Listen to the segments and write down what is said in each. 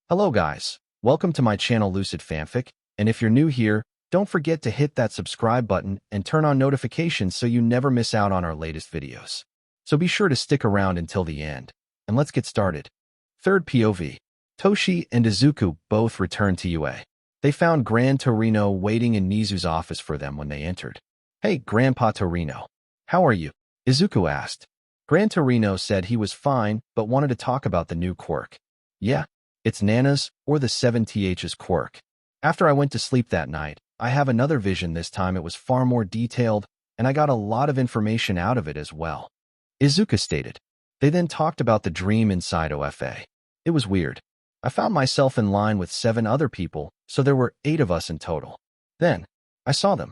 Hello guys, welcome to my channel Lucid Fanfic, and if you're new here, don't forget to hit that subscribe button and turn on notifications so you never miss out on our latest videos. So be sure to stick around until the end, and let's get started. Third POV. Toshi and Izuku both returned to UA. They found Gran Torino waiting in Nizu's office for them when they entered. "Hey, Grandpa Torino. How are you?" Izuku asked. Gran Torino said he was fine but wanted to talk about the new quirk. "Yeah. It's Nana's, or the 7th's quirk. After I went to sleep that night, I have another vision. This time it was far more detailed, and I got a lot of information out of it as well," Izuku stated. They then talked about the dream inside OFA. "It was weird. I found myself in line with 7 other people, so there were 8 of us in total. Then, I saw them.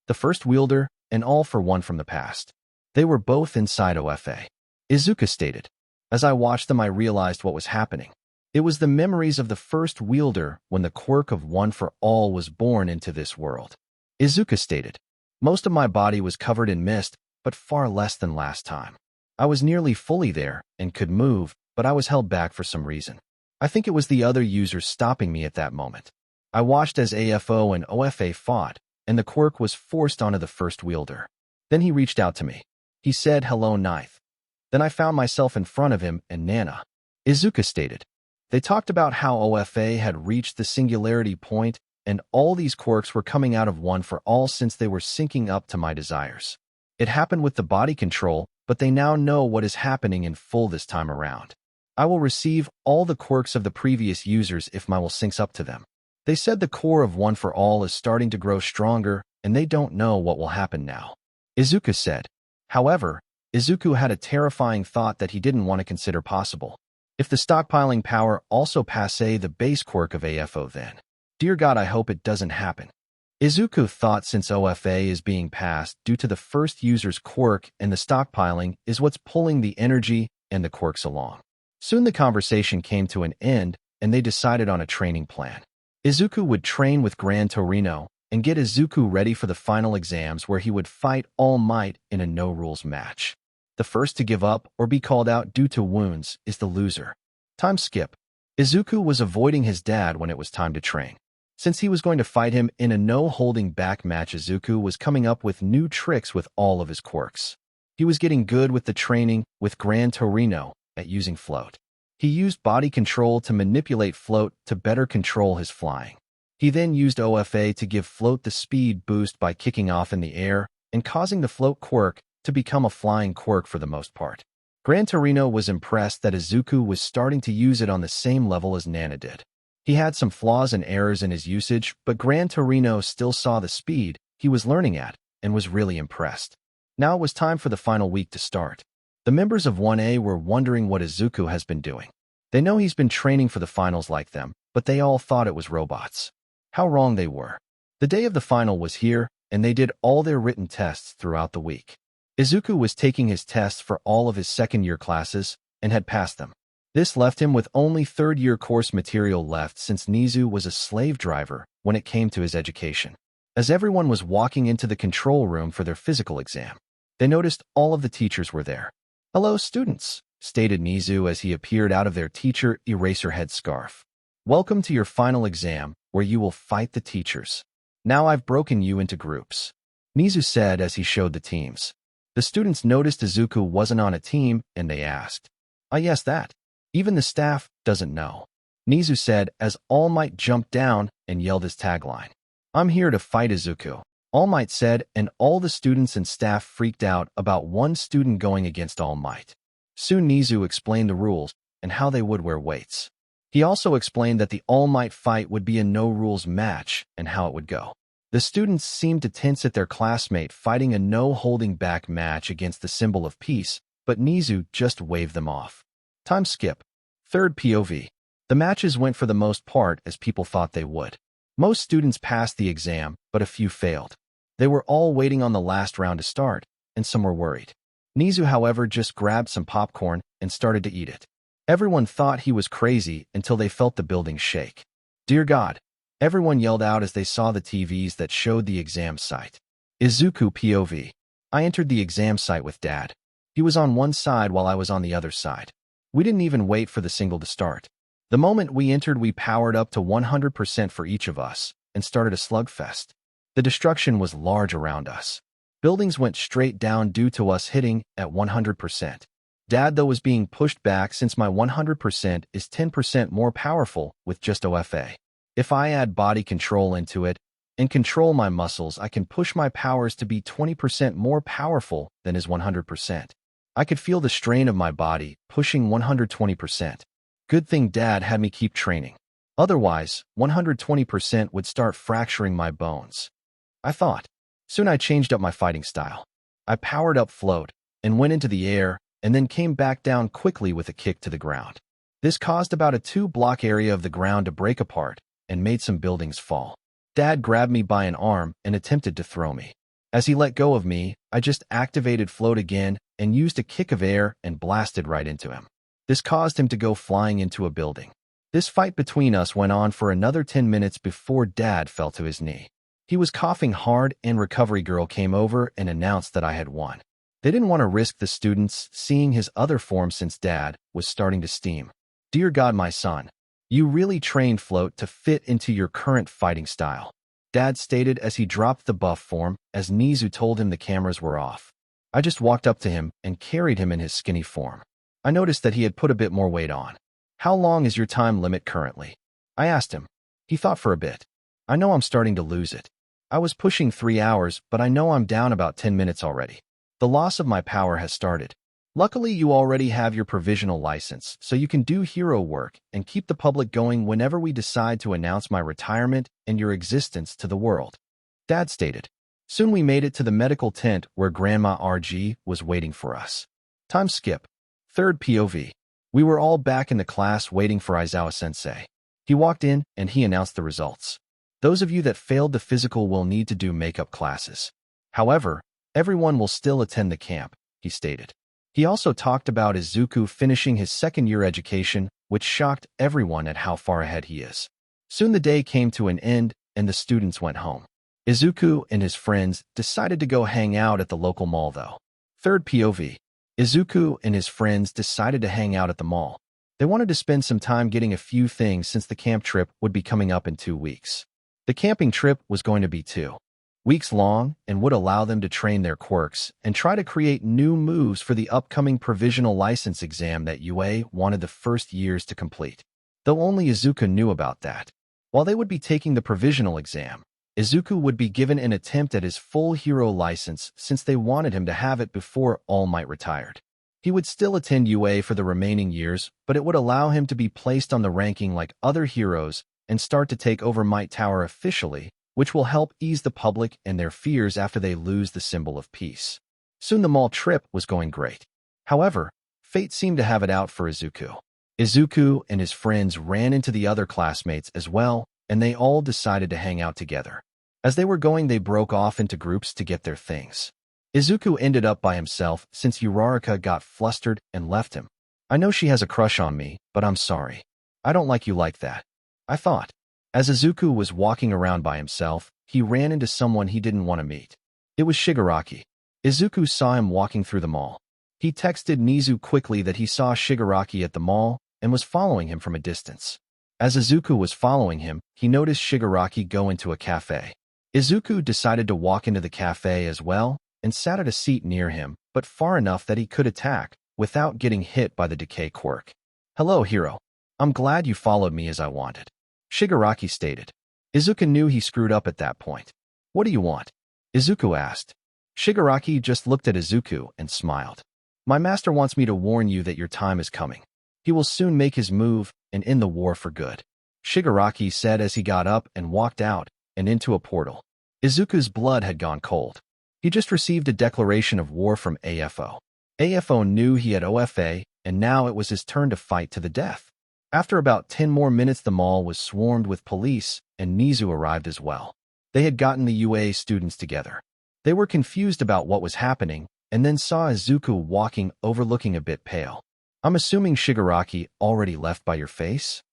The first wielder, and all for one from the past. They were both inside OFA," Izuku stated. "As I watched them, I realized what was happening. It was the memories of the first wielder when the quirk of One for All was born into this world," Izuku stated. "Most of my body was covered in mist, but far less than last time. I was nearly fully there and could move, but I was held back for some reason. I think it was the other users stopping me at that moment. I watched as AFO and OFA fought, and the quirk was forced onto the first wielder. Then he reached out to me. He said, 'Hello, Ninth.' Then I found myself in front of him and Nana," Izuku stated. They talked about how OFA had reached the singularity point and all these quirks were coming out of One for All since they were syncing up to my desires. It happened with the body control, but they now know what is happening in full this time around. I will receive all the quirks of the previous users if my will syncs up to them. They said the core of One for All is starting to grow stronger and they don't know what will happen now," Izuku said. However, Izuku had a terrifying thought that he didn't want to consider possible. If the stockpiling power also passe the base quirk of AFO then. Dear God, I hope it doesn't happen. Izuku thought since OFA is being passed due to the first user's quirk and the stockpiling is what's pulling the energy and the quirks along. Soon the conversation came to an end and they decided on a training plan. Izuku would train with Gran Torino and get Izuku ready for the final exams where he would fight All Might in a no-rules match. The first to give up or be called out due to wounds is the loser. Time skip. Izuku was avoiding his dad when it was time to train. Since he was going to fight him in a no-holding-back match, Izuku was coming up with new tricks with all of his quirks. He was getting good with the training with Gran Torino at using float. He used body control to manipulate float to better control his flying. He then used OFA to give float the speed boost by kicking off in the air and causing the float quirk to become a flying quirk for the most part. Gran Torino was impressed that Izuku was starting to use it on the same level as Nana did. He had some flaws and errors in his usage, but Gran Torino still saw the speed he was learning at and was really impressed. Now it was time for the final week to start. The members of 1A were wondering what Izuku has been doing. They know he's been training for the finals like them, but they all thought it was robots. How wrong they were. The day of the final was here, and they did all their written tests throughout the week. Izuku was taking his tests for all of his second-year classes and had passed them. This left him with only third-year course material left since Nizu was a slave driver when it came to his education. As everyone was walking into the control room for their physical exam, they noticed all of the teachers were there. "Hello, students," stated Nizu as he appeared out of their teacher eraserhead scarf. "Welcome to your final exam, where you will fight the teachers. Now I've broken you into groups," Nizu said as he showed the teams. The students noticed Izuku wasn't on a team, and they asked, Yes, that. Even the staff doesn't know," Nizu said as All Might jumped down and yelled his tagline. "I'm here to fight Izuku," All Might said, and all the students and staff freaked out about one student going against All Might. Soon Nizu explained the rules and how they would wear weights. He also explained that the All Might fight would be a no-rules match and how it would go. The students seemed to tense at their classmate fighting a no-holding-back match against the symbol of peace, but Nizu just waved them off. Time skip. Third POV. The matches went for the most part as people thought they would. Most students passed the exam, but a few failed. They were all waiting on the last round to start, and some were worried. Nizu, however, just grabbed some popcorn and started to eat it. Everyone thought he was crazy until they felt the building shake. "Dear God," everyone yelled out as they saw the TVs that showed the exam site. Izuku POV. I entered the exam site with Dad. He was on one side while I was on the other side. We didn't even wait for the single to start. The moment we entered, we powered up to 100% for each of us and started a slugfest. The destruction was large around us. Buildings went straight down due to us hitting at 100%. Dad, though, was being pushed back since my 100% is 10% more powerful with just OFA. If I add body control into it and control my muscles, I can push my powers to be 20% more powerful than his 100%. I could feel the strain of my body pushing 120%. Good thing Dad had me keep training. Otherwise, 120% would start fracturing my bones. I thought. Soon I changed up my fighting style. I powered up float and went into the air and then came back down quickly with a kick to the ground. This caused about a 2-block area of the ground to break apart and made some buildings fall. Dad grabbed me by an arm and attempted to throw me. As he let go of me, I just activated float again and used a kick of air and blasted right into him. This caused him to go flying into a building. This fight between us went on for another 10 minutes before Dad fell to his knee. He was coughing hard and Recovery Girl came over and announced that I had won. They didn't want to risk the students seeing his other form since Dad was starting to steam. Dear God, my son, you really trained float to fit into your current fighting style, Dad stated as he dropped the buff form as Nizu told him the cameras were off. I just walked up to him and carried him in his skinny form. I noticed that he had put a bit more weight on. How long is your time limit currently? I asked him. He thought for a bit. I know I'm starting to lose it. I was pushing 3 hours, but I know I'm down about 10 minutes already. The loss of my power has started. Luckily, you already have your provisional license, so you can do hero work and keep the public going whenever we decide to announce my retirement and your existence to the world, Dad stated. Soon we made it to the medical tent where Grandma RG was waiting for us. Time skip. Third POV. We were all back in the class waiting for Aizawa-sensei. He walked in and he announced the results. Those of you that failed the physical will need to do makeup classes. However, everyone will still attend the camp, he stated. He also talked about Izuku finishing his second-year education, which shocked everyone at how far ahead he is. Soon the day came to an end and the students went home. Izuku and his friends decided to go hang out at the local mall though. Third POV. Izuku and his friends decided to hang out at the mall. They wanted to spend some time getting a few things since the camp trip would be coming up in 2 weeks. The camping trip was going to be 2 weeks long and would allow them to train their quirks and try to create new moves for the upcoming provisional license exam that UA wanted the first years to complete. Though only Izuku knew about that. While they would be taking the provisional exam, Izuku would be given an attempt at his full hero license since they wanted him to have it before All Might retired. He would still attend UA for the remaining years, but it would allow him to be placed on the ranking like other heroes and start to take over Might Tower officially, which will help ease the public and their fears after they lose the symbol of peace. Soon the mall trip was going great. However, fate seemed to have it out for Izuku. Izuku and his friends ran into the other classmates as well, and they all decided to hang out together. As they were going, they broke off into groups to get their things. Izuku ended up by himself since Uraraka got flustered and left him. I know she has a crush on me, but I'm sorry. I don't like you like that, I thought. As Izuku was walking around by himself, he ran into someone he didn't want to meet. It was Shigaraki. Izuku saw him walking through the mall. He texted Nizu quickly that he saw Shigaraki at the mall and was following him from a distance. As Izuku was following him, he noticed Shigaraki go into a cafe. Izuku decided to walk into the cafe as well and sat at a seat near him, but far enough that he could attack without getting hit by the decay quirk. Hello, hero. I'm glad you followed me as I wanted, Shigaraki stated. Izuku knew he screwed up at that point. What do you want? Izuku asked. Shigaraki just looked at Izuku and smiled. My master wants me to warn you that your time is coming. He will soon make his move and end the war for good, Shigaraki said as he got up and walked out and into a portal. Izuku's blood had gone cold. He just received a declaration of war from AFO. AFO knew he had OFA, and now it was his turn to fight to the death. After about 10 more minutes, the mall was swarmed with police, and Nizu arrived as well. They had gotten the UA students together. They were confused about what was happening, and then saw Izuku walking over looking a bit pale. I'm assuming Shigaraki already left by your face?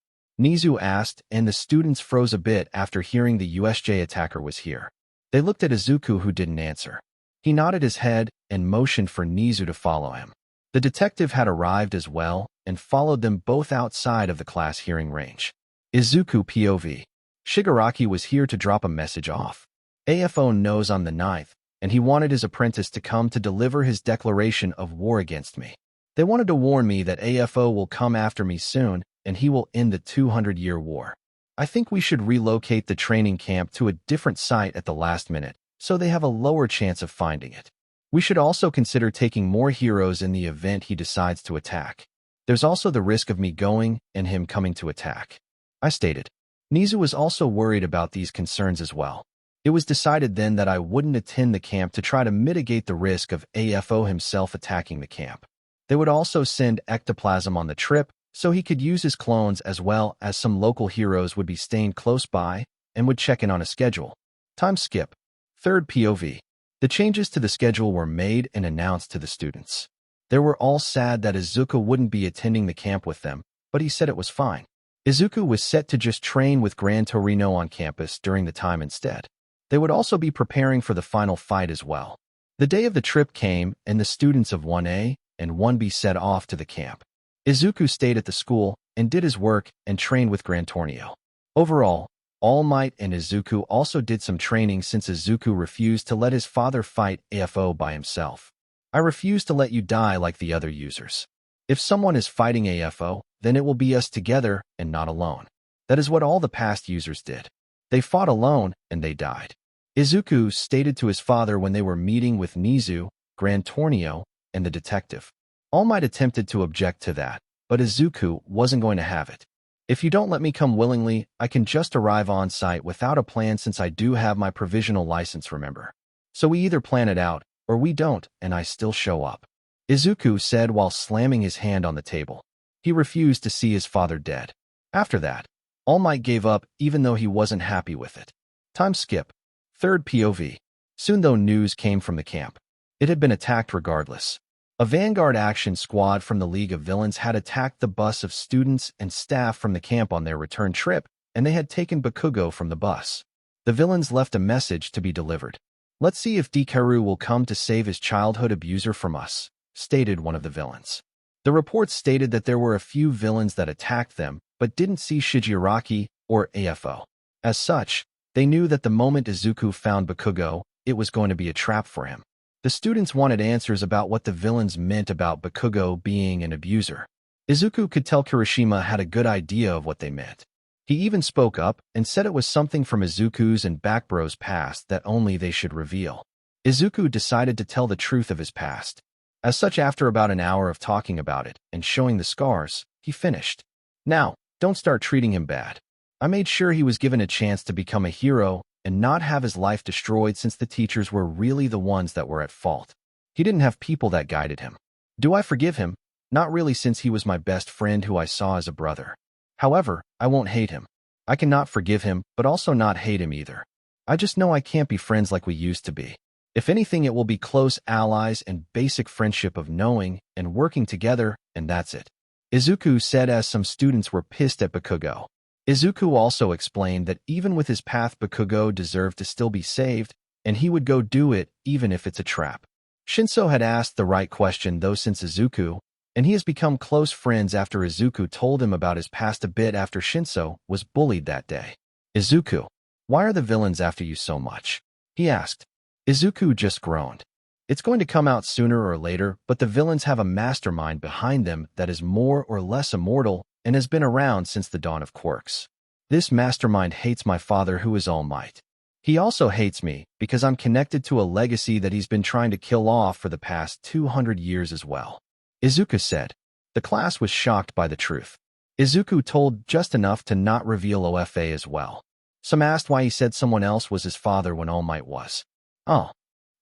Nizu asked, and the students froze a bit after hearing the USJ attacker was here. They looked at Izuku, who didn't answer. He nodded his head and motioned for Nizu to follow him. The detective had arrived as well and followed them both outside of the class hearing range. Izuku POV. Shigaraki was here to drop a message off. AFO knows I'm the ninth, and he wanted his apprentice to come to deliver his declaration of war against me. They wanted to warn me that AFO will come after me soon, and he will end the 200-year war. I think we should relocate the training camp to a different site at the last minute, so they have a lower chance of finding it. We should also consider taking more heroes in the event he decides to attack. There's also the risk of me going and him coming to attack, I stated. Nizu was also worried about these concerns as well. It was decided then that I wouldn't attend the camp to try to mitigate the risk of AFO himself attacking the camp. They would also send ectoplasm on the trip, so he could use his clones, as well as some local heroes would be staying close by and would check in on a schedule. Time skip. Third POV. The changes to the schedule were made and announced to the students. They were all sad that Izuku wouldn't be attending the camp with them, but he said it was fine. Izuku was set to just train with Gran Torino on campus during the time instead. They would also be preparing for the final fight as well. The day of the trip came, and the students of 1A and 1B set off to the camp. Izuku stayed at the school and did his work and trained with Gran Torino. Overall, All Might and Izuku also did some training since Izuku refused to let his father fight AFO by himself. I refuse to let you die like the other users. If someone is fighting AFO, then it will be us together and not alone. That is what all the past users did. They fought alone and they died. Izuku stated to his father when they were meeting with Nizu, Gran Torino, and the detective. All Might attempted to object to that, but Izuku wasn't going to have it. If you don't let me come willingly, I can just arrive on site without a plan since I do have my provisional license, remember. So we either plan it out, or we don't, and I still show up. Izuku said while slamming his hand on the table. He refused to see his father dead. After that, All Might gave up even though he wasn't happy with it. Time skip. Third POV. Soon though news came from the camp. It had been attacked regardless. A Vanguard action squad from the League of Villains had attacked the bus of students and staff from the camp on their return trip, and they had taken Bakugo from the bus. The villains left a message to be delivered. Let's see if Deku will come to save his childhood abuser from us, stated one of the villains. The reports stated that there were a few villains that attacked them, but didn't see Shigaraki or AFO. As such, they knew that the moment Izuku found Bakugo, it was going to be a trap for him. The students wanted answers about what the villains meant about Bakugo being an abuser. Izuku could tell Kirishima had a good idea of what they meant. He even spoke up and said it was something from Izuku's and Backbro's past that only they should reveal. Izuku decided to tell the truth of his past. As such, after about an hour of talking about it and showing the scars, he finished. Now, don't start treating him bad. I made sure he was given a chance to become a hero and not have his life destroyed since the teachers were really the ones that were at fault. He didn't have people that guided him. Do I forgive him? Not really, since he was my best friend who I saw as a brother. However, I won't hate him. I cannot forgive him, but also not hate him either. I just know I can't be friends like we used to be. If anything, it will be close allies and basic friendship of knowing and working together, and that's it. Izuku said as some students were pissed at Bakugo. Izuku also explained that even with his path, Bakugo deserved to still be saved, and he would go do it even if it's a trap. Shinso had asked the right question though since Izuku, and he has become close friends after Izuku told him about his past a bit after Shinso was bullied that day. Izuku, why are the villains after you so much? He asked. Izuku just groaned. It's going to come out sooner or later, but the villains have a mastermind behind them that is more or less immortal and has been around since the dawn of Quirks. This mastermind hates my father, who is All Might. He also hates me because I'm connected to a legacy that he's been trying to kill off for the past 200 years as well. Izuku said. The class was shocked by the truth. Izuku told just enough to not reveal OFA as well. Some asked why he said someone else was his father when All Might was. Oh,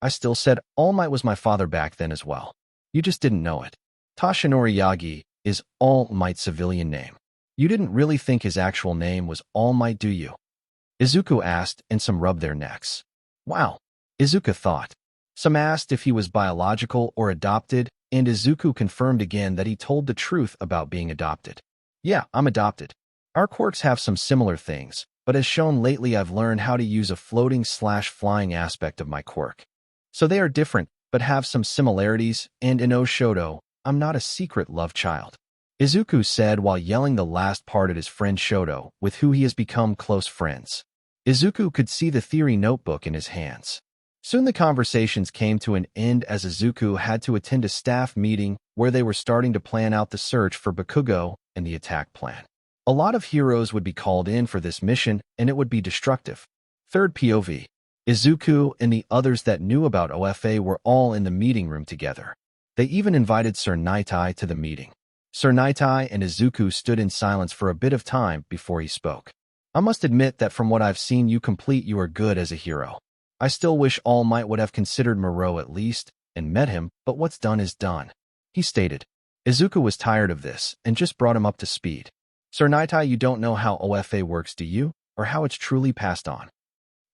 I still said All Might was my father back then as well. You just didn't know it. Toshinori Yagi is All Might's civilian name. You didn't really think his actual name was All Might, do you? Izuku asked, and some rubbed their necks. Wow, Izuku thought. Some asked if he was biological or adopted, and Izuku confirmed again that he told the truth about being adopted. Yeah, I'm adopted. Our quirks have some similar things, but as shown lately I've learned how to use a floating/flying aspect of my quirk. So they are different, but have some similarities, and in Oshodo, I'm not a secret love child," Izuku said while yelling the last part at his friend Shoto, with who he has become close friends. Izuku could see the theory notebook in his hands. Soon the conversations came to an end as Izuku had to attend a staff meeting where they were starting to plan out the search for Bakugo and the attack plan. A lot of heroes would be called in for this mission, and it would be destructive. Third POV. Izuku and the others that knew about OFA were all in the meeting room together. They even invited Sir Naitai to the meeting. Sir Naitai and Izuku stood in silence for a bit of time before he spoke. "I must admit that from what I've seen you are good as a hero. I still wish All Might would have considered Moreau at least, and met him, but what's done is done," he stated. Izuku was tired of this, and just brought him up to speed. "Sir Naitai, you don't know how OFA works, do you? Or how it's truly passed on?"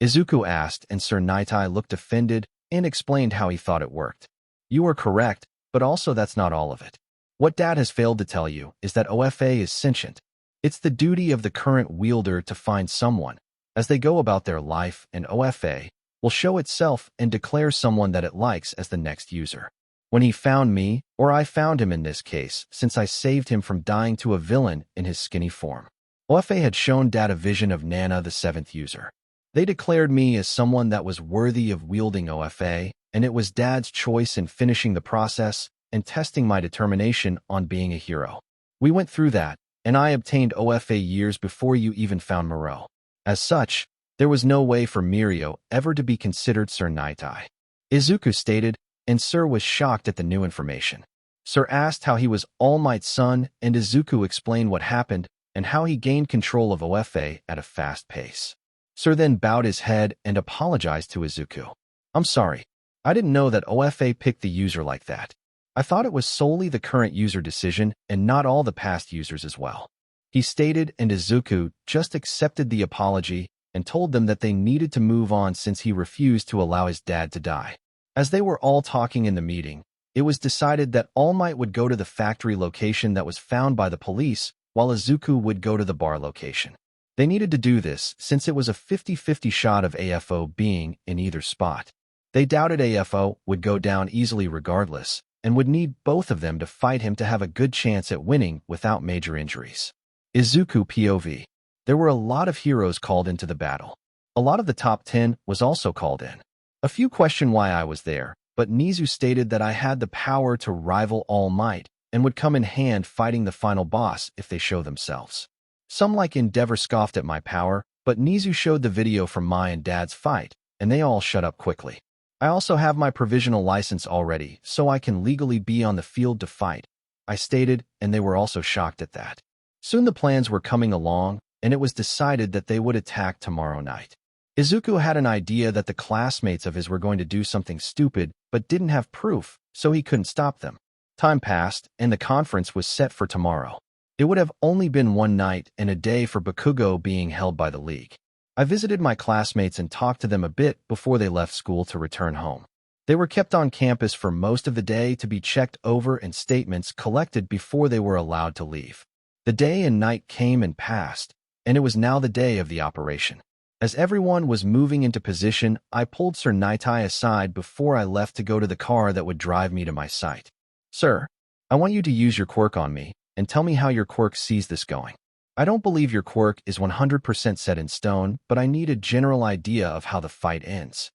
Izuku asked, and Sir Naitai looked offended and explained how he thought it worked. "You are correct, but also that's not all of it. What Dad has failed to tell you is that OFA is sentient. It's the duty of the current wielder to find someone, as they go about their life, and OFA will show itself and declare someone that it likes as the next user. When he found me, or I found him in this case, since I saved him from dying to a villain in his skinny form. OFA had shown Dad a vision of Nana, the 7th user. They declared me as someone that was worthy of wielding OFA, and it was Dad's choice in finishing the process and testing my determination on being a hero. We went through that, and I obtained OFA years before you even found Moreau. As such, there was no way for Mirio ever to be considered Sir Naitai," Izuku stated, and Sir was shocked at the new information. Sir asked how he was All Might's son, and Izuku explained what happened and how he gained control of OFA at a fast pace. Sir then bowed his head and apologized to Izuku. "I'm sorry. I didn't know that OFA picked the user like that. I thought it was solely the current user decision and not all the past users as well," he stated, and Izuku just accepted the apology and told them that they needed to move on since he refused to allow his dad to die. As they were all talking in the meeting, it was decided that All Might would go to the factory location that was found by the police, while Izuku would go to the bar location. They needed to do this since it was a 50-50 shot of AFO being in either spot. They doubted AFO would go down easily regardless, and would need both of them to fight him to have a good chance at winning without major injuries. Izuku POV. There were a lot of heroes called into the battle. A lot of the top 10 was also called in. A few questioned why I was there, but Nizu stated that I had the power to rival All Might and would come in hand fighting the final boss if they show themselves. Some like Endeavor scoffed at my power, but Nizu showed the video from my and Dad's fight, and they all shut up quickly. I also have my provisional license already, so I can legally be on the field to fight, I stated, and they were also shocked at that. Soon the plans were coming along, and it was decided that they would attack tomorrow night. Izuku had an idea that the classmates of his were going to do something stupid, but didn't have proof, so he couldn't stop them. Time passed, and the conference was set for tomorrow. It would have only been one night and a day for Bakugo being held by the League. I visited my classmates and talked to them a bit before they left school to return home. They were kept on campus for most of the day to be checked over and statements collected before they were allowed to leave. The day and night came and passed, and it was now the day of the operation. As everyone was moving into position, I pulled Sir Naitai aside before I left to go to the car that would drive me to my site. "Sir, I want you to use your quirk on me, and tell me how your quirk sees this going. I don't believe your quirk is 100% set in stone, but I need a general idea of how the fight ends."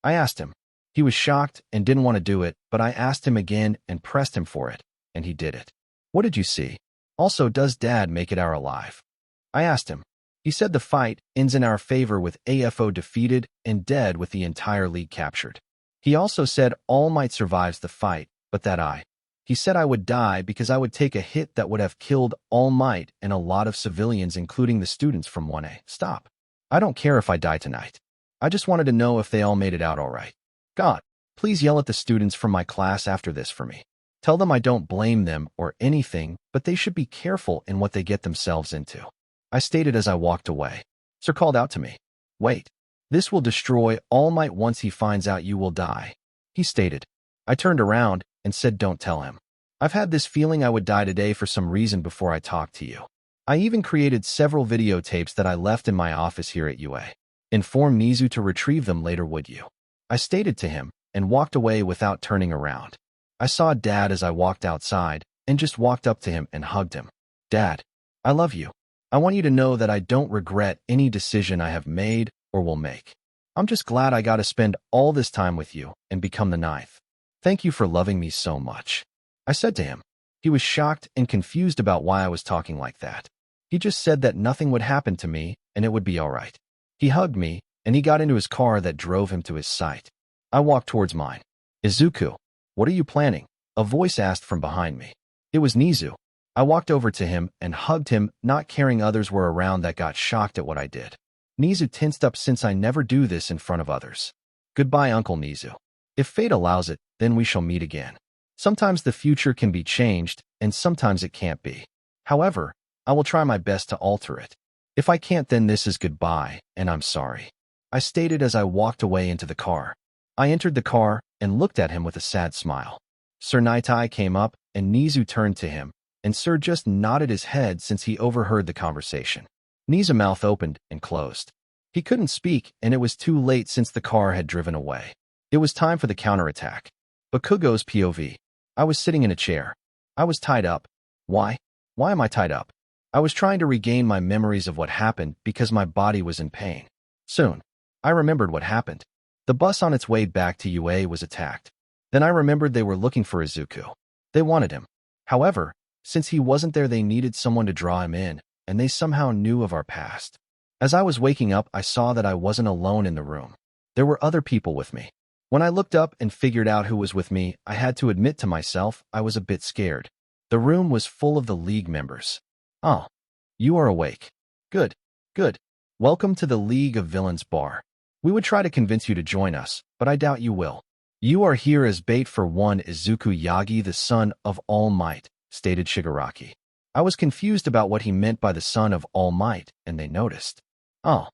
I asked him. He was shocked and didn't want to do it, but I asked him again and pressed him for it, and he did it. "What did you see? Also, does Dad make it our alive?" I asked him. He said the fight ends in our favor with AFO defeated and dead with the entire league captured. He also said All Might survives the fight, but that he said I would die because I would take a hit that would have killed All Might and a lot of civilians, including the students from 1A. Stop. I don't care if I die tonight. I just wanted to know if they all made it out all right. God, please yell at the students from my class after this for me. Tell them I don't blame them or anything, but they should be careful in what they get themselves into. I stated as I walked away. Sir called out to me. "Wait. This will destroy All Might once he finds out you will die," he stated. I turned around and said, "Don't tell him. I've had this feeling I would die today for some reason before I talked to you. I even created several videotapes that I left in my office here at UA. Inform Nizu to retrieve them later, would you?" I stated to him and walked away without turning around. I saw Dad as I walked outside and just walked up to him and hugged him. Dad, I love you. I want you to know that I don't regret any decision I have made or will make. I'm just glad I got to spend all this time with you and become the ninth. Thank you for loving me so much, I said to him. He was shocked and confused about why I was talking like that. He just said that nothing would happen to me and it would be all right. He hugged me and he got into his car that drove him to his site. I walked towards mine. Izuku, what are you planning? A voice asked from behind me. It was Nizu. I walked over to him and hugged him, not caring others were around that got shocked at what I did. Nizu tensed up since I never do this in front of others. Goodbye, Uncle Nizu. If fate allows it, then we shall meet again. Sometimes the future can be changed, and sometimes it can't be. However, I will try my best to alter it. If I can't, then this is goodbye, and I'm sorry, I stated as I walked away into the car. I entered the car and looked at him with a sad smile. Sir Nitai came up, and Nizu turned to him, and Sir just nodded his head since he overheard the conversation. Nizu's mouth opened and closed. He couldn't speak, and it was too late since the car had driven away. It was time for the counterattack. Bakugo's POV. I was sitting in a chair. I was tied up. Why? Why am I tied up? I was trying to regain my memories of what happened because my body was in pain. Soon, I remembered what happened. The bus on its way back to UA was attacked. Then I remembered they were looking for Izuku. They wanted him. However, since he wasn't there, they needed someone to draw him in, and they somehow knew of our past. As I was waking up, I saw that I wasn't alone in the room. There were other people with me. When I looked up and figured out who was with me, I had to admit to myself I was a bit scared. The room was full of the League members. Oh, you are awake. Good, good. Welcome to the League of Villains bar. We would try to convince you to join us, but I doubt you will. You are here as bait for one Izuku Yagi, the son of All Might, stated Shigaraki. I was confused about what he meant by the son of All Might, and they noticed. Oh,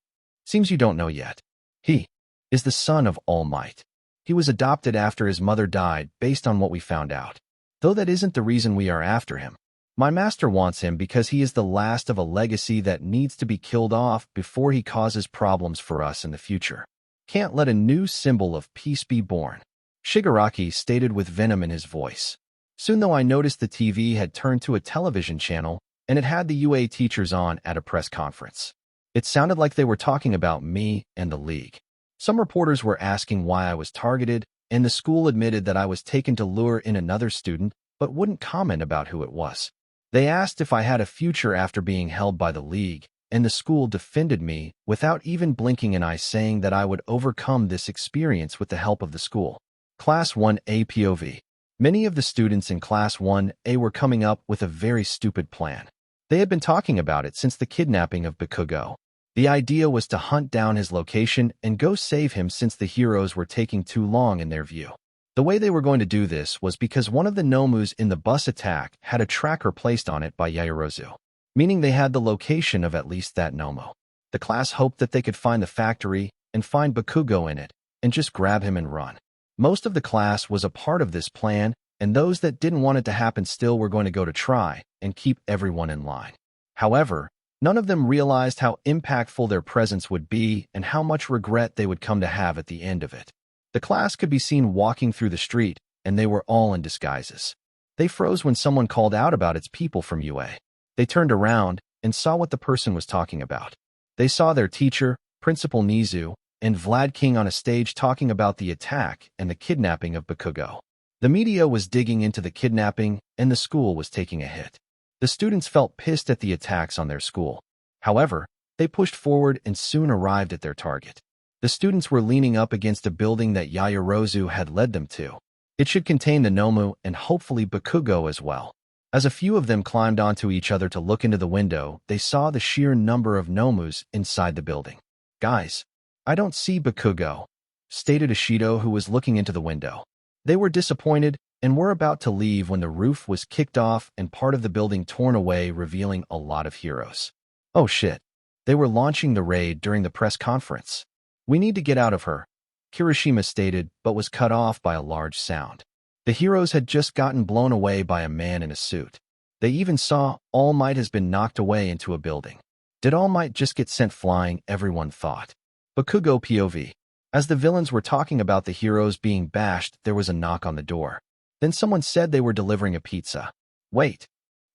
seems you don't know yet. He is the son of All Might. He was adopted after his mother died based on what we found out. Though that isn't the reason we are after him. My master wants him because he is the last of a legacy that needs to be killed off before he causes problems for us in the future. Can't let a new symbol of peace be born, Shigaraki stated with venom in his voice. Soon though I noticed the TV had turned to a television channel and it had the UA teachers on at a press conference. It sounded like they were talking about me and the League. Some reporters were asking why I was targeted, and the school admitted that I was taken to lure in another student, but wouldn't comment about who it was. They asked if I had a future after being held by the League, and the school defended me without even blinking an eye, saying that I would overcome this experience with the help of the school. Class 1A POV. Many of the students in Class 1A were coming up with a very stupid plan. They had been talking about it since the kidnapping of Bakugo. The idea was to hunt down his location and go save him since the heroes were taking too long in their view. The way they were going to do this was because one of the Nomus in the bus attack had a tracker placed on it by Yaoyorozu, meaning they had the location of at least that Nomu. The class hoped that they could find the factory and find Bakugo in it and just grab him and run. Most of the class was a part of this plan, and those that didn't want it to happen still were going to go to try and keep everyone in line. However, none of them realized how impactful their presence would be and how much regret they would come to have at the end of it. The class could be seen walking through the street, and they were all in disguises. They froze when someone called out about its people from UA. They turned around and saw what the person was talking about. They saw their teacher, Principal Nizu, and Vlad King on a stage talking about the attack and the kidnapping of Bakugo. The media was digging into the kidnapping, and the school was taking a hit. The students felt pissed at the attacks on their school. However, they pushed forward and soon arrived at their target. The students were leaning up against a building that Yaoyorozu had led them to. It should contain the Nomu and hopefully Bakugo as well. As a few of them climbed onto each other to look into the window, they saw the sheer number of Nomus inside the building. Guys, I don't see Bakugo, stated Ishido, who was looking into the window. They were disappointed and were about to leave when the roof was kicked off and part of the building torn away, revealing a lot of heroes. Oh shit. They were launching the raid during the press conference. We need to get out of her, Kirishima stated, but was cut off by a large sound. The heroes had just gotten blown away by a man in a suit. They even saw All Might has been knocked away into a building. Did All Might just get sent flying, everyone thought. Bakugo POV. As the villains were talking about the heroes being bashed, there was a knock on the door. Then someone said they were delivering a pizza. Wait,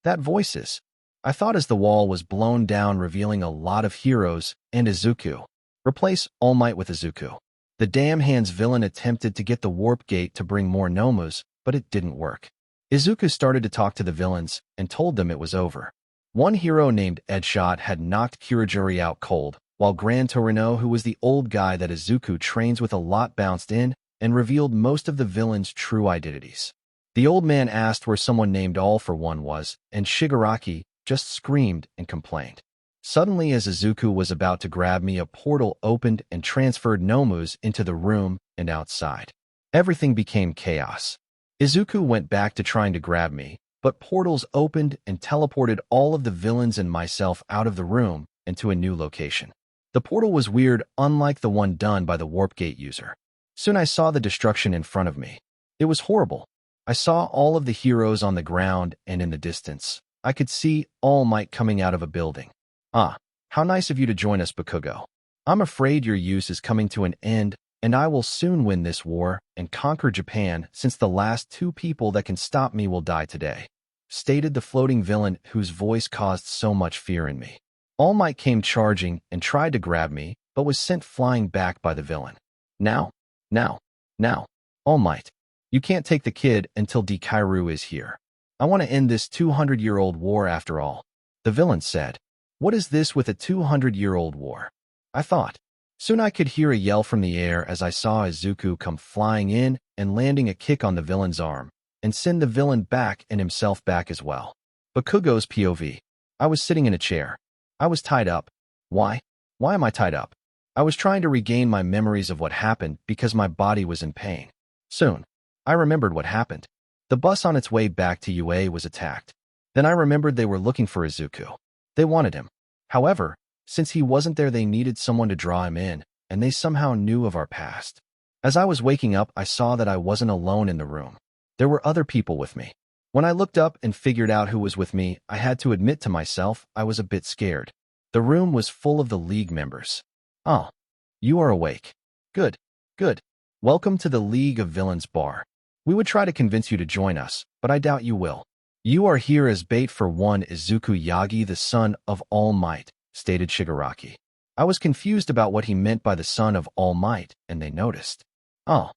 that voices. I thought as the wall was blown down, revealing a lot of heroes and Izuku. Replace All Might with Izuku. The Damn Hands villain attempted to get the warp gate to bring more Nomus, but it didn't work. Izuku started to talk to the villains and told them it was over. One hero named Edshot had knocked Kiriguri out cold, while Gran Torino, who was the old guy that Izuku trains with a lot, bounced in and revealed most of the villains' true identities. The old man asked where someone named All for One was, and Shigaraki just screamed and complained. Suddenly, as Izuku was about to grab me, a portal opened and transferred Nomus into the room and outside. Everything became chaos. Izuku went back to trying to grab me, but portals opened and teleported all of the villains and myself out of the room and to a new location. The portal was weird, unlike the one done by the warp gate user. Soon I saw the destruction in front of me. It was horrible. I saw all of the heroes on the ground, and in the distance, I could see All Might coming out of a building. Ah, how nice of you to join us, Bakugo. I'm afraid your use is coming to an end, and I will soon win this war and conquer Japan, since the last two people that can stop me will die today, stated the floating villain whose voice caused so much fear in me. All Might came charging and tried to grab me, but was sent flying back by the villain. Now, All Might. You can't take the kid until Deku is here. I want to end this 200-year-old war after all. The villain said. What is this with a 200-year-old war? I thought. Soon I could hear a yell from the air as I saw Izuku come flying in and landing a kick on the villain's arm, and send the villain back and himself back as well. Bakugo's POV. I was sitting in a chair. I was tied up. Why? Why am I tied up? I was trying to regain my memories of what happened because my body was in pain. Soon, I remembered what happened. The bus on its way back to UA was attacked. Then I remembered they were looking for Izuku. They wanted him. However, since he wasn't there, they needed someone to draw him in, and they somehow knew of our past. As I was waking up, I saw that I wasn't alone in the room. There were other people with me. When I looked up and figured out who was with me, I had to admit to myself I was a bit scared. The room was full of the League members. Oh, you are awake. Good, good. Welcome to the League of Villains bar. We would try to convince you to join us, but I doubt you will. You are here as bait for one Izuku Yagi, the son of All Might, stated Shigaraki. I was confused about what he meant by the son of All Might, and they noticed. Oh,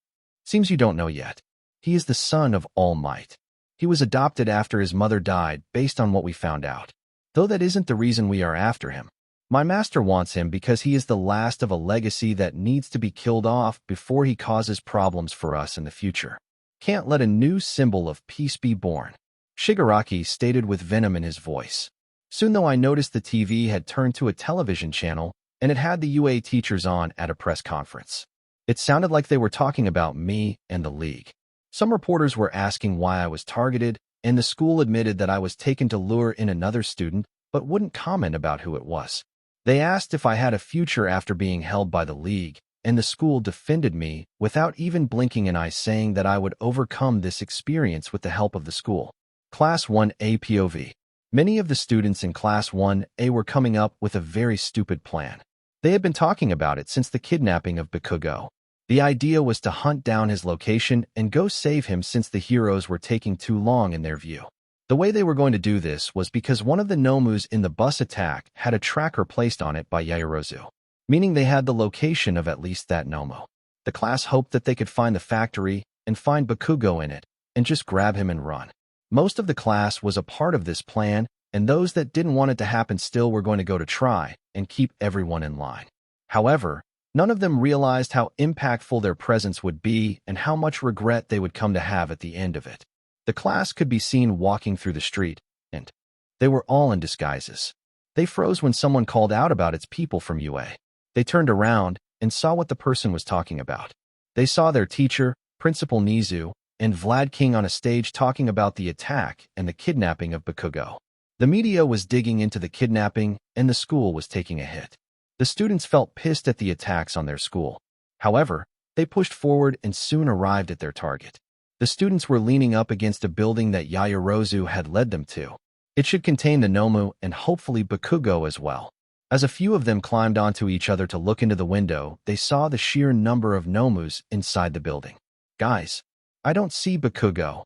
seems you don't know yet. He is the son of All Might. He was adopted after his mother died, based on what we found out. Though that isn't the reason we are after him. My master wants him because he is the last of a legacy that needs to be killed off before he causes problems for us in the future. Can't let a new symbol of peace be born, Shigaraki stated with venom in his voice. Soon though, I noticed the TV had turned to a television channel, and it had the UA teachers on at a press conference. It sounded like they were talking about me and the League. Some reporters were asking why I was targeted, and the school admitted that I was taken to lure in another student, but wouldn't comment about who it was. They asked if I had a future after being held by the League, and the school defended me without even blinking an eye, saying that I would overcome this experience with the help of the school. Class 1A POV. Many of the students in Class 1A were coming up with a very stupid plan. They had been talking about it since the kidnapping of Bakugo. The idea was to hunt down his location and go save him, since the heroes were taking too long in their view. The way they were going to do this was because one of the Nomus in the bus attack had a tracker placed on it by Yaoyorozu, meaning they had the location of at least that Nomu. The class hoped that they could find the factory and find Bakugo in it, and just grab him and run. Most of the class was a part of this plan, and those that didn't want it to happen still were going to go to try and keep everyone in line. However, none of them realized how impactful their presence would be and how much regret they would come to have at the end of it. The class could be seen walking through the street, and they were all in disguises. They froze when someone called out about its people from UA. They turned around and saw what the person was talking about. They saw their teacher, Principal Nizu, and Vlad King on a stage talking about the attack and the kidnapping of Bakugo. The media was digging into the kidnapping, and the school was taking a hit. The students felt pissed at the attacks on their school. However, they pushed forward and soon arrived at their target. The students were leaning up against a building that Yaoyorozu had led them to. It should contain the Nomu and hopefully Bakugo as well. As a few of them climbed onto each other to look into the window, they saw the sheer number of Nomus inside the building. Guys, I don't see Bakugo,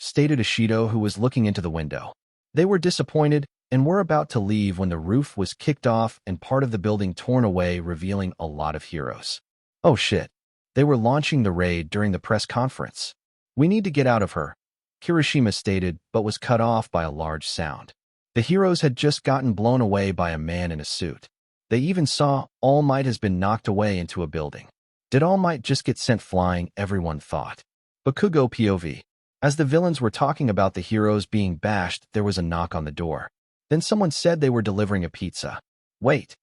stated Ishido, who was looking into the window. They were disappointed and were about to leave when the roof was kicked off and part of the building torn away, revealing a lot of heroes. Oh shit. They were launching the raid during the press conference. We need to get out of her, Kirishima stated, but was cut off by a large sound. The heroes had just gotten blown away by a man in a suit. They even saw All Might has been knocked away into a building. Did All Might just get sent flying, everyone thought. Bakugo POV. As the villains were talking about the heroes being bashed, there was a knock on the door. Then someone said they were delivering a pizza. Wait.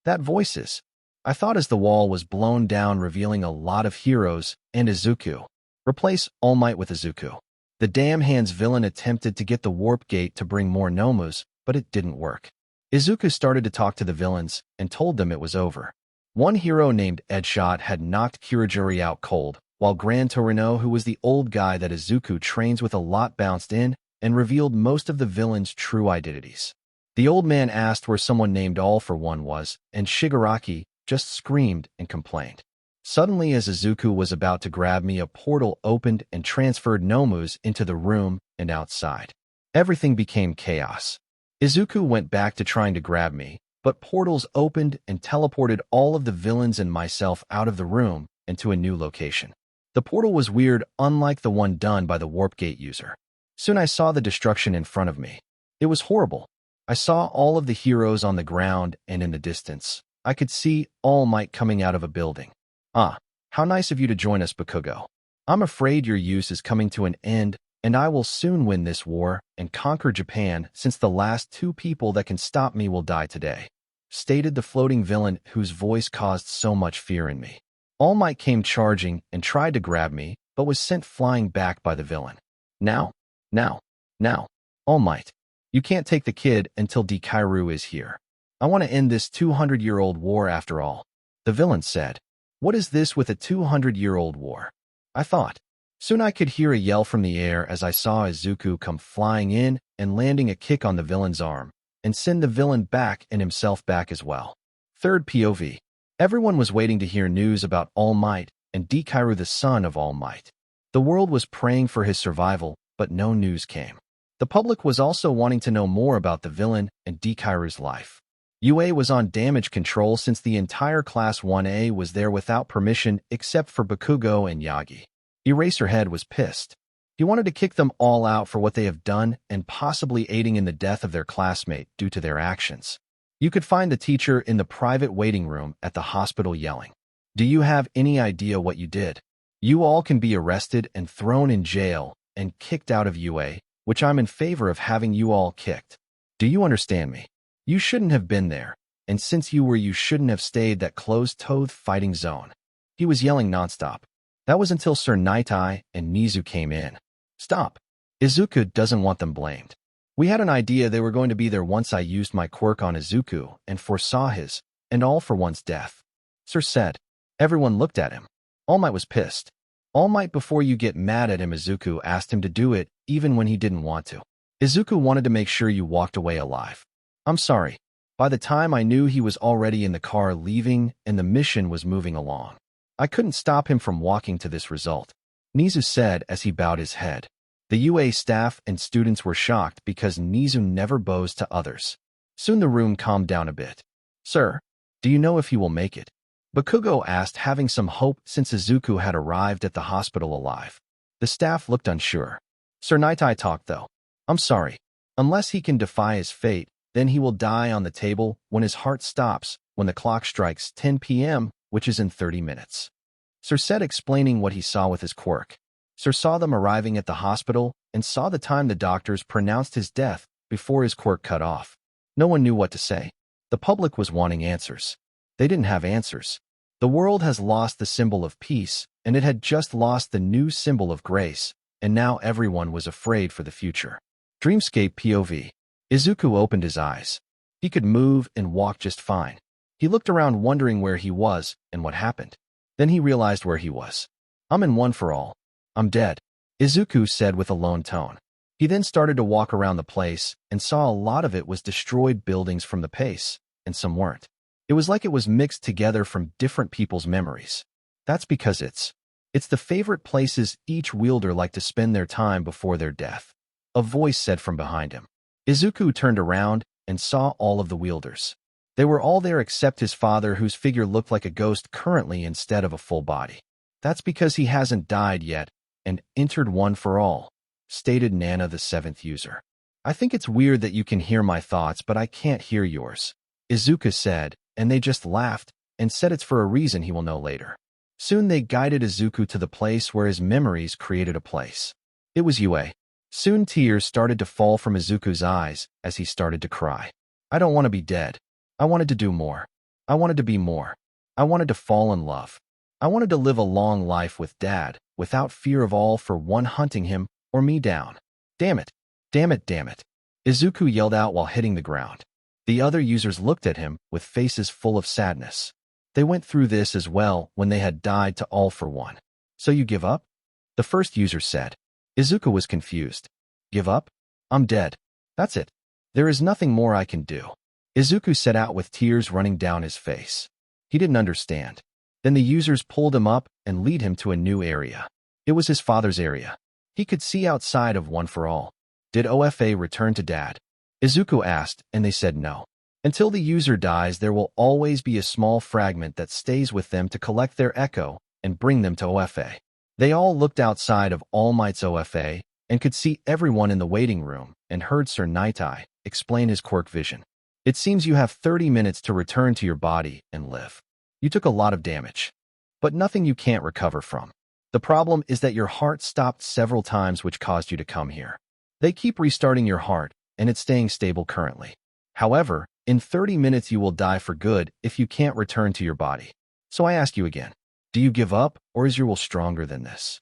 That voices. I thought as the wall was blown down, revealing a lot of heroes and Izuku. Replace All Might with Izuku. The Damn Hands villain attempted to get the warp gate to bring more Nomus, but it didn't work. Izuku started to talk to the villains and told them it was over. One hero named Edshot had knocked Kiriguri out cold, while Gran Torino, who was the old guy that Izuku trains with a lot, bounced in and revealed most of the villains' true identities. The old man asked where someone named All for One was, and Shigaraki just screamed and complained. Suddenly, as Izuku was about to grab me, a portal opened and transferred Nomus into the room and outside. Everything became chaos. Izuku went back to trying to grab me, but portals opened and teleported all of the villains and myself out of the room and to a new location. The portal was weird, unlike the one done by the warp gate user. Soon I saw the destruction in front of me. It was horrible. I saw all of the heroes on the ground, and in the distance, I could see All Might coming out of a building. Ah, how nice of you to join us, Bakugo. I'm afraid your use is coming to an end, and I will soon win this war and conquer Japan, since the last two people that can stop me will die today, stated the floating villain whose voice caused so much fear in me. All Might came charging and tried to grab me, but was sent flying back by the villain. Now, All Might. You can't take the kid until Deku is here. I want to end this 200-year-old war after all, the villain said. What is this with a 200-year-old war? I thought. Soon I could hear a yell from the air as I saw Izuku come flying in and landing a kick on the villain's arm, and send the villain back and himself back as well. Third POV. Everyone was waiting to hear news about All Might and Deku, the son of All Might. The world was praying for his survival, but no news came. The public was also wanting to know more about the villain and Deku's life. UA was on damage control since the entire Class 1A was there without permission except for Bakugo and Yagi. Eraserhead was pissed. He wanted to kick them all out for what they have done and possibly aiding in the death of their classmate due to their actions. You could find the teacher in the private waiting room at the hospital yelling, "Do you have any idea what you did? You all can be arrested and thrown in jail and kicked out of UA, which I'm in favor of having you all kicked. Do you understand me? You shouldn't have been there, and since you were, you shouldn't have stayed that closed-toed fighting zone." He was yelling nonstop. That was until Sir Nightai and Nizu came in. Stop. Izuku doesn't want them blamed. We had an idea they were going to be there once I used my quirk on Izuku and foresaw his, and All for One's death. Sir said. Everyone looked at him. All Might was pissed. All Might, before you get mad at him, Izuku asked him to do it even when he didn't want to. Izuku wanted to make sure you walked away alive. I'm sorry. By the time I knew, he was already in the car leaving and the mission was moving along. I couldn't stop him from walking to this result, Nizu said as he bowed his head. The UA staff and students were shocked because Nizu never bows to others. Soon the room calmed down a bit. Sir, do you know if he will make it? Bakugo asked, having some hope since Izuku had arrived at the hospital alive. The staff looked unsure. Sir Nightai talked though. I'm sorry. Unless he can defy his fate, then he will die on the table when his heart stops when the clock strikes 10 p.m., which is in 30 minutes. Sir said, explaining what he saw with his quirk. Sir saw them arriving at the hospital and saw the time the doctors pronounced his death before his quirk cut off. No one knew what to say. The public was wanting answers. They didn't have answers. The world has lost the symbol of peace, and it had just lost the new symbol of grace, and now everyone was afraid for the future. Dreamscape POV. Izuku opened his eyes. He could move and walk just fine. He looked around wondering where he was and what happened. Then he realized where he was. I'm in One for All. I'm dead, Izuku said with a lone tone. He then started to walk around the place and saw a lot of it was destroyed buildings from the pace, and some weren't. It was like it was mixed together from different people's memories. That's because it's It's the favorite places each wielder like to spend their time before their death. A voice said from behind him. Izuku turned around and saw all of the wielders. They were all there except his father, whose figure looked like a ghost currently instead of a full body. That's because he hasn't died yet and entered one for all, stated Nana, the 7th user. I think it's weird that you can hear my thoughts, but I can't hear yours, Izuku said, and they just laughed and said it's for a reason he will know later. Soon they guided Izuku to the place where his memories created a place. It was UA. Soon tears started to fall from Izuku's eyes as he started to cry. I don't want to be dead. I wanted to do more. I wanted to be more. I wanted to fall in love. I wanted to live a long life with Dad, without fear of all for one hunting him or me down. Damn it. Damn it, damn it. Izuku yelled out while hitting the ground. The other users looked at him with faces full of sadness. They went through this as well when they had died to all for one. So you give up? The first user said. Izuku was confused. Give up? I'm dead. That's it. There is nothing more I can do. Izuku set out with tears running down his face. He didn't understand. Then the users pulled him up and lead him to a new area. It was his father's area. He could see outside of One for All. Did OFA return to Dad? Izuku asked, and they said no. Until the user dies, there will always be a small fragment that stays with them to collect their echo and bring them to OFA. They all looked outside of All Might's OFA and could see everyone in the waiting room and heard Sir Nightai explain his quirk vision. It seems you have 30 minutes to return to your body and live. You took a lot of damage, but nothing you can't recover from. The problem is that your heart stopped several times, which caused you to come here. They keep restarting your heart, and it's staying stable currently. However, in 30 minutes you will die for good if you can't return to your body. So I ask you again, do you give up, or is your will stronger than this?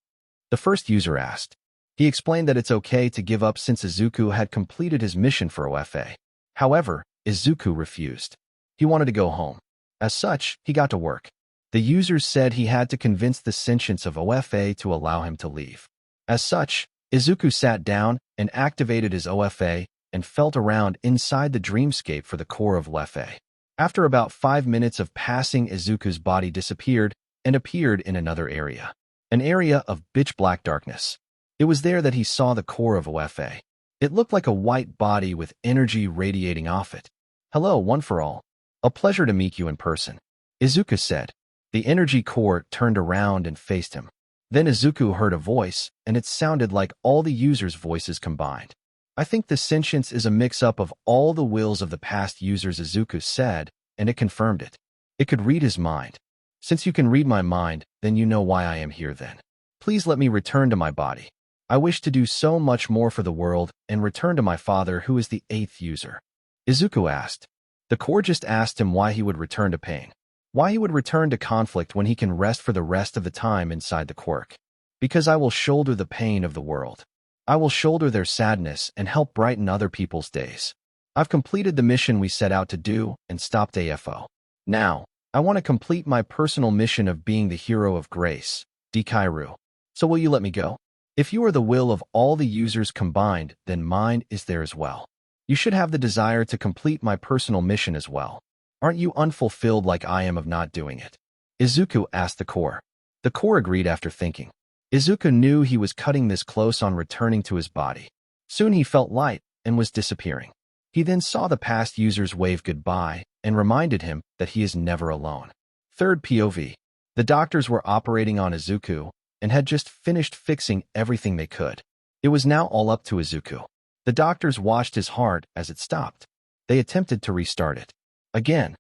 The first user asked. He explained that it's okay to give up since Izuku had completed his mission for OFA. However, Izuku refused. He wanted to go home. As such, he got to work. The users said he had to convince the sentience of OFA to allow him to leave. As such, Izuku sat down and activated his OFA and felt around inside the dreamscape for the core of Lefe. After about 5 minutes of passing, Izuku's body disappeared and appeared in another area. An area of pitch black darkness. It was there that he saw the core of OFA. It looked like a white body with energy radiating off it. Hello, One for All. A pleasure to meet you in person, Izuku said. The energy core turned around and faced him. Then Izuku heard a voice, and it sounded like all the users' voices combined. I think the sentience is a mix-up of all the wills of the past users, Izuku said, and it confirmed it. It could read his mind. Since you can read my mind, then you know why I am here then. Please let me return to my body. I wish to do so much more for the world and return to my father, who is the 8th user. Izuku asked. The core just asked him why he would return to pain. Why he would return to conflict when he can rest for the rest of the time inside the quirk. Because I will shoulder the pain of the world. I will shoulder their sadness and help brighten other people's days. I've completed the mission we set out to do and stopped AFO. Now, I want to complete my personal mission of being the hero of grace, Dikairu. So will you let me go? If you are the will of all the users combined, then mine is there as well. You should have the desire to complete my personal mission as well. Aren't you unfulfilled like I am of not doing it? Izuku asked the core. The core agreed after thinking. Izuku knew he was cutting this close on returning to his body. Soon he felt light and was disappearing. He then saw the past users wave goodbye and reminded him that he is never alone. Third POV. The doctors were operating on Izuku and had just finished fixing everything they could. It was now all up to Izuku. The doctors watched his heart as it stopped. They attempted to restart it. Again.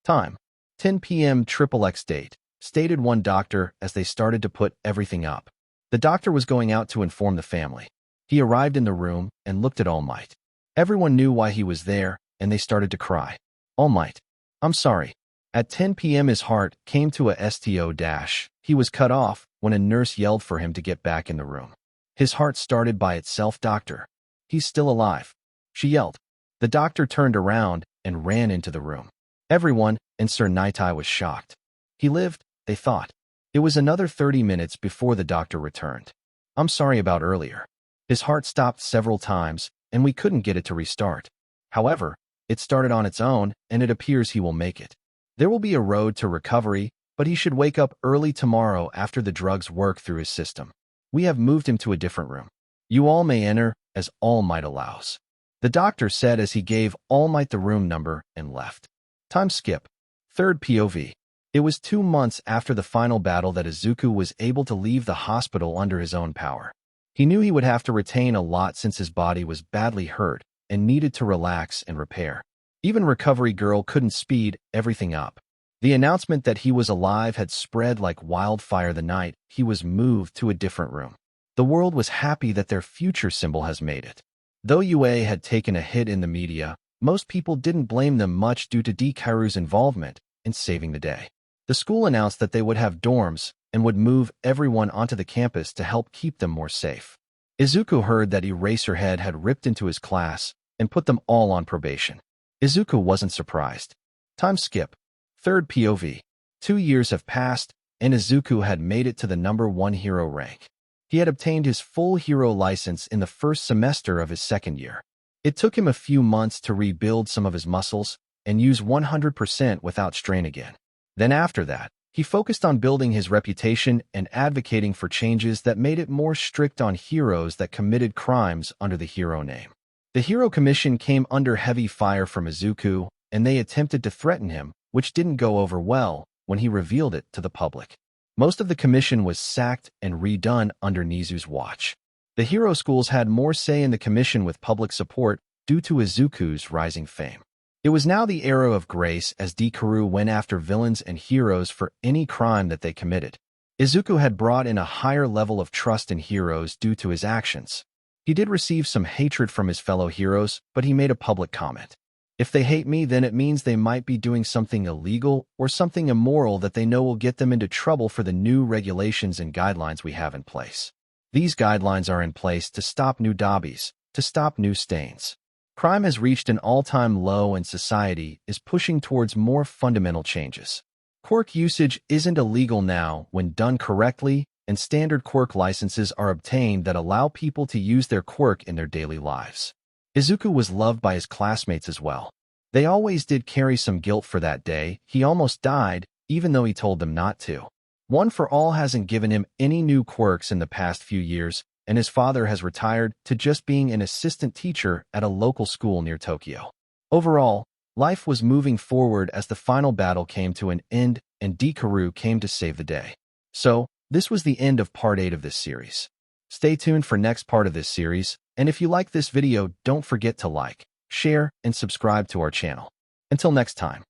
Time. 10 p.m. XXX date, stated one doctor as they started to put everything up. The doctor was going out to inform the family. He arrived in the room and looked at All Might. Everyone knew why he was there, and they started to cry. All Might. I'm sorry. At 10 p.m. his heart came to a STO dash. He was cut off when a nurse yelled for him to get back in the room. His heart started by itself. Doctor. He's still alive. She yelled. The doctor turned around and ran into the room. Everyone, and Sir Nightai, was shocked. He lived, they thought. It was another 30 minutes before the doctor returned. I'm sorry about earlier. His heart stopped several times, and we couldn't get it to restart. However, it started on its own, and it appears he will make it. There will be a road to recovery, but he should wake up early tomorrow after the drugs work through his system. We have moved him to a different room. You all may enter as All Might allows. The doctor said as he gave All Might the room number and left. Time skip. Third POV. It was 2 months after the final battle that Izuku was able to leave the hospital under his own power. He knew he would have to retain a lot since his body was badly hurt and needed to relax and repair. Even Recovery Girl couldn't speed everything up. The announcement that he was alive had spread like wildfire the night he was moved to a different room. The world was happy that their future symbol has made it. Though UA had taken a hit in the media, most people didn't blame them much due to Deku involvement in saving the day. The school announced that they would have dorms and would move everyone onto the campus to help keep them more safe. Izuku heard that Eraserhead had ripped into his class and put them all on probation. Izuku wasn't surprised. Time skip. Third POV. 2 years have passed, and Izuku had made it to the #1 hero rank. He had obtained his full hero license in the first semester of his second year. It took him a few months to rebuild some of his muscles and use 100% without strain again. Then after that, he focused on building his reputation and advocating for changes that made it more strict on heroes that committed crimes under the hero name. The Hero Commission came under heavy fire from Izuku, and they attempted to threaten him, which didn't go over well when he revealed it to the public. Most of the commission was sacked and redone under Nizu's watch. The hero schools had more say in the commission with public support due to Izuku's rising fame. It was now the era of grace as Deku went after villains and heroes for any crime that they committed. Izuku had brought in a higher level of trust in heroes due to his actions. He did receive some hatred from his fellow heroes, but he made a public comment. If they hate me, then it means they might be doing something illegal or something immoral that they know will get them into trouble for the new regulations and guidelines we have in place. These guidelines are in place to stop new dobbies, to stop new stains. Crime has reached an all-time low and society is pushing towards more fundamental changes. Quirk usage isn't illegal now when done correctly, and standard quirk licenses are obtained that allow people to use their quirk in their daily lives. Izuku was loved by his classmates as well. They always did carry some guilt for that day. He almost died, even though he told them not to. One for All hasn't given him any new quirks in the past few years, and his father has retired to just being an assistant teacher at a local school near Tokyo. Overall, life was moving forward as the final battle came to an end and Deku came to save the day. So, this was the end of Part 8 of this series. Stay tuned for next part of this series, and if you like this video, don't forget to like, share, and subscribe to our channel. Until next time.